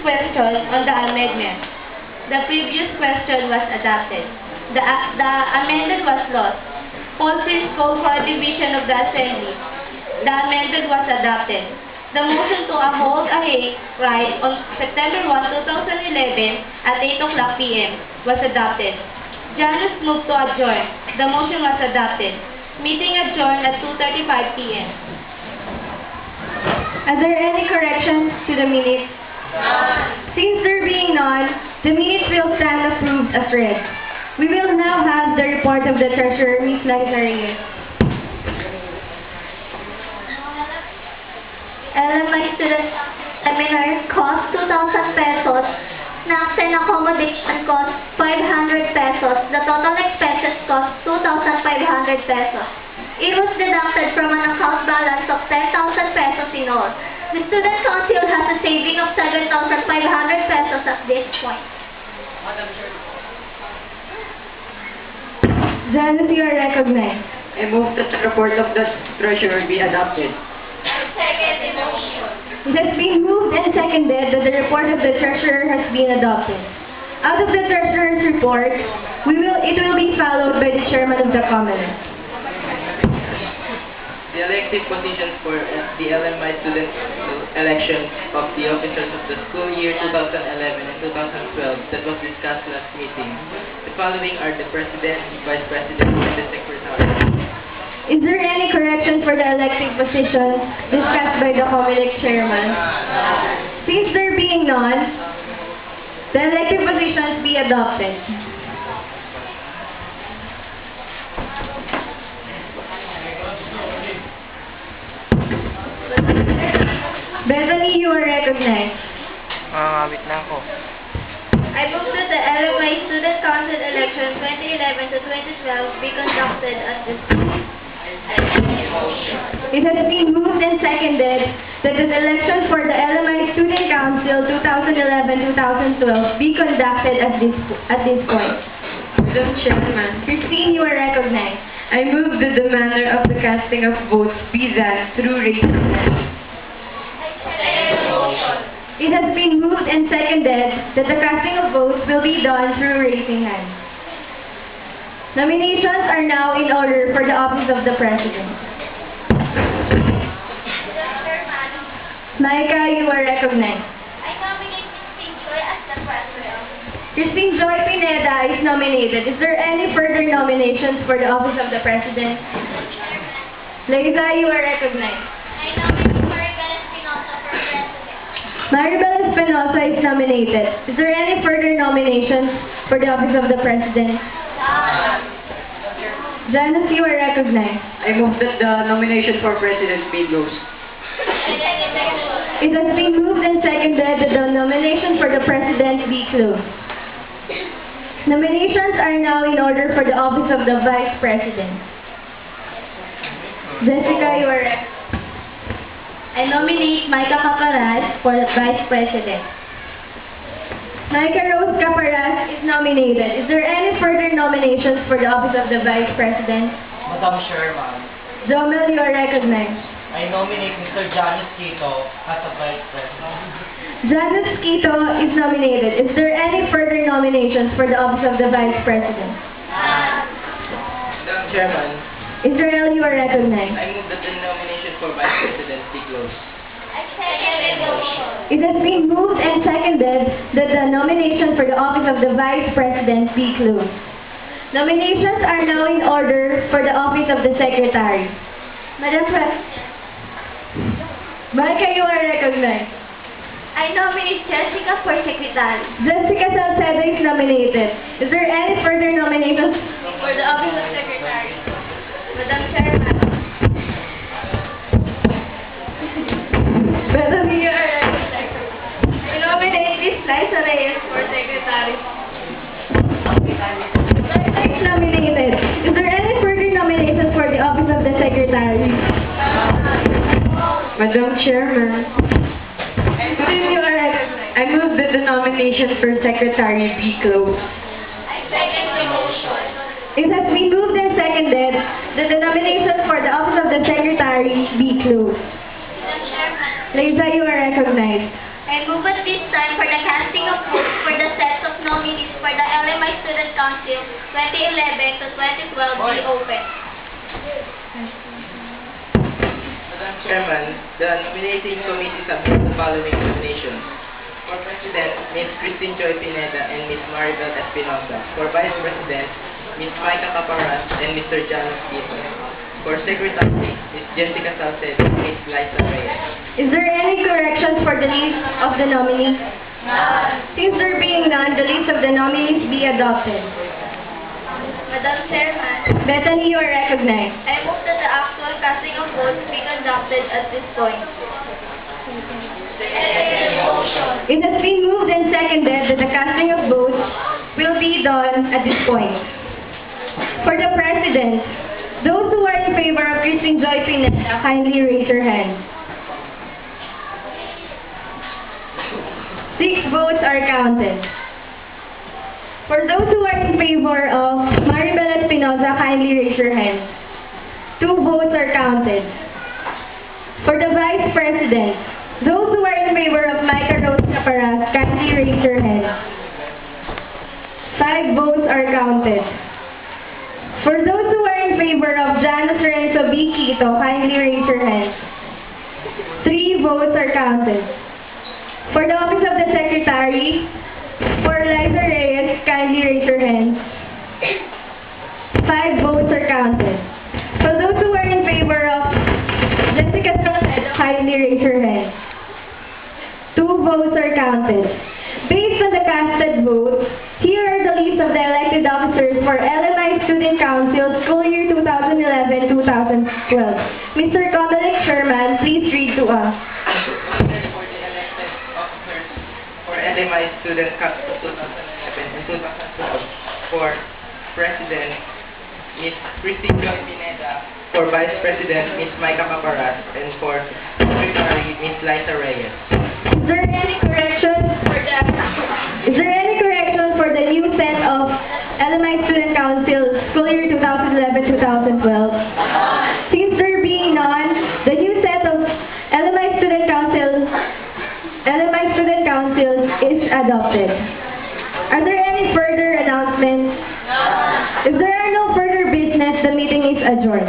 previous question on the amendment. The previous question was adopted. The amendment was lost. Paul Prince called for a division of the assembly. The amendment was adopted. The motion to hold a right on September 1, 2011 at 8 o'clock p.m. was adopted. Janus moved to adjourn. The motion was adopted. Meeting adjourned at 2:35 p.m. Are there any corrections to the minutes? Since there being none, the minutes will stand approved as read. We will now have the report of the treasurer, Ms. Lazarillo. LMI student seminar cost 2,000 pesos. Naxen accommodation cost 500 pesos. The total expenses cost 2,500 pesos. It was deducted from an account balance of 10,000 pesos in all. The student council has a saving of 7,500 pesos at this point. Janus, you are recognized. I move that the report of the treasurer be adopted. Second motion. It has been moved and seconded that the report of the treasurer has been adopted. Out of the treasurer's report, it will be followed by the chairman of the committee. The elective positions for the LMI student election of the officers of the school year 2011 and 2012 that was discussed last meeting. The following are the president, vice president, and the secretary. Is there any correction for the elective positions discussed by the committee chairman? Since there being none, the elective positions be adopted. Bethany, you are recognized. Mangangawit na ako. I move that the LMI Student Council election 2011 to 2012 be conducted at this time. It has been moved and seconded that the election for the LMI Student Council 2011-2012 be conducted at this point. Madam Chairman, Christine, you are recognized. I move that the manner of the casting of votes be done through raising hands. It has been moved and seconded that the casting of votes will be done through raising hands. Nominations are now in order for the office of the President. Micah, you are recognized. I nominate Christine Joy as the president. Christine Joy Pineda is nominated. Is there any further nominations for the office of the President? Liza, you are recognized. I nominate Maribel Espinosa for president. Maribel Espinosa is nominated. Is there any further nominations for the office of the President? Janus, you are recognized. I move that the nomination for president be closed. It has been moved and seconded that the nomination for the President be closed. Nominations are now in order for the office of the Vice President. Jessica, you are recognized. I nominate Micah Caparaz for the Vice President. Micah Rose Caparaz is nominated. Is there any further nominations for the office of the Vice President? Madam Chairman, Jomel, you are recognized. I nominate Mr. Janus Quito as a Vice President. Janus Quito is nominated. Is there any further nominations for the office of the Vice President? Madam Chairman, Israel, you are recognized. I move that the nomination for vice president be closed. It has been moved and seconded that the nomination for the office of the Vice President be closed. Nominations are now in order for the office of the Secretary. Madam President. Micah, you are recognized. I nominate Jessica for Secretary. Jessica Salcedo is nominated. Is there any further nominations For the office of Secretary. Madam Chairman. Bethany, you are recognized. I nominate Ms. Liza Reyes for Secretary. Liza is nominated. Is there any further nominations for the office of the Secretary? Madam Chairman, Christine, you are recognized. I move that the nomination for secretary be closed. I second the motion. It has been moved and seconded that the nomination for the office of the Secretary be closed. Madam Chairman, Liza, you are recognized. I move at this time for the Council 2011 to 2012 be open. Madam Chairman, the nominating committee submits the following nominations. For President, Ms. Christine Joy Pineda and Ms. Maribel Espinosa. For Vice President, Ms. Micah Caparas and Mr. John Mosquito. For Secretary, Ms. Jessica Salcedo and Ms. Liza Reyes. Is there any corrections for the list of the nominees? None. Since there being none, the list of the nominees be adopted. Madam Chairman, Bethany, you are recognized. I move that the actual casting of votes be conducted at this point. It has been moved and seconded that the casting of votes will be done at this point. For the President, those who are in favor of Christine Joy Pineda, kindly raise your hand. 6 votes are counted. For those who are in favor of Maribel Espinosa, kindly raise your hand. 2 votes are counted. For the Vice President, those who are in favor of Micah Rose Caparas, kindly raise your hand. 5 votes are counted. For those who are in favor of Janice Renzo B. Quito, kindly raise your hand. 3 votes are counted. For the office of the Secretary, for Liza Reyes, kindly raise your hand. 5 votes are counted. For those who are in favor of Jessica Salcedo, kindly raise your hand. 2 votes are counted. Based on the casted votes, here are the list of the elected officers for LMI Student Council School Year 2011-2012. Mr. Comelec Sherman, please read to us. For the elected officers for LMI Student Council 2011 and 2012. For President, Ms. Christine Joy Pineda. For Vice President, Ms. Micah Caparas. And for Secretary, Ms. Liza Reyes. Is there any corrections for that? Is there any corrections for the new set of LMI Student Council School Year 2011-2012? Since there being none, the new set of LMI Student Council is adopted. Are there any further announcements? If there are no further business, the meeting is adjourned.